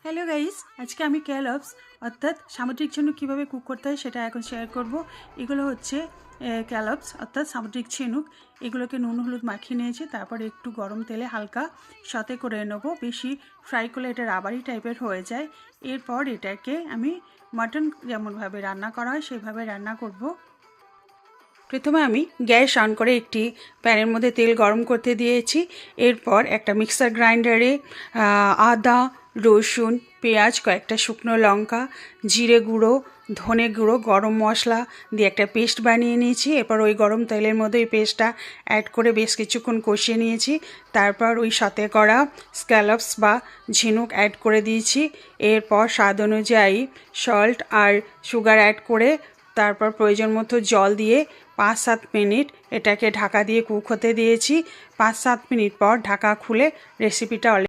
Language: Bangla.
হ্যালো গাইস, আজকে আমি ক্যালপস অর্থাৎ সামুদ্রিক ঝিনুক কীভাবে কুক করতে হয় সেটা এখন শেয়ার করব। এগুলো হচ্ছে ক্যালপস অর্থাৎ সামুদ্রিক ঝিনুক। এগুলোকে নুন হলুদ মাখিয়ে নিয়েছি, তারপর একটু গরম তেলে হালকা সতে করে নেব। বেশি ফ্রাই করলে এটা রাবারি টাইপের হয়ে যায়। এরপর এটাকে আমি মাটন যেমনভাবে রান্না করা হয় সেভাবে রান্না করব। প্রথমে আমি গ্যাস অন করে একটি প্যানের মধ্যে তেল গরম করতে দিয়েছি। এরপর একটা মিক্সার গ্রাইন্ডারে আদা, রসুন, পেঁয়াজ, কয়েকটা শুকনো লঙ্কা, জিরে গুঁড়ো, ধনে গুঁড়ো, গরম মশলা দিয়ে একটা পেস্ট বানিয়ে নিয়েছি। এরপর ওই গরম তেলের মধ্যে ওই পেস্টটা অ্যাড করে বেশ কিছুক্ষণ কষিয়ে নিয়েছি। তারপর ওই সাথে করা স্ক্যালপস বা ঝিনুক অ্যাড করে দিয়েছি। এরপর স্বাদ অনুযায়ী সল্ট আর সুগার অ্যাড করে তারপর প্রয়োজন মতো জল দিয়ে 5-7 মিনিট এটাকে ঢাকা দিয়ে কুক হতে দিয়েছি। 5-7 মিনিট পর ঢাকা খুলে রেসিপিটা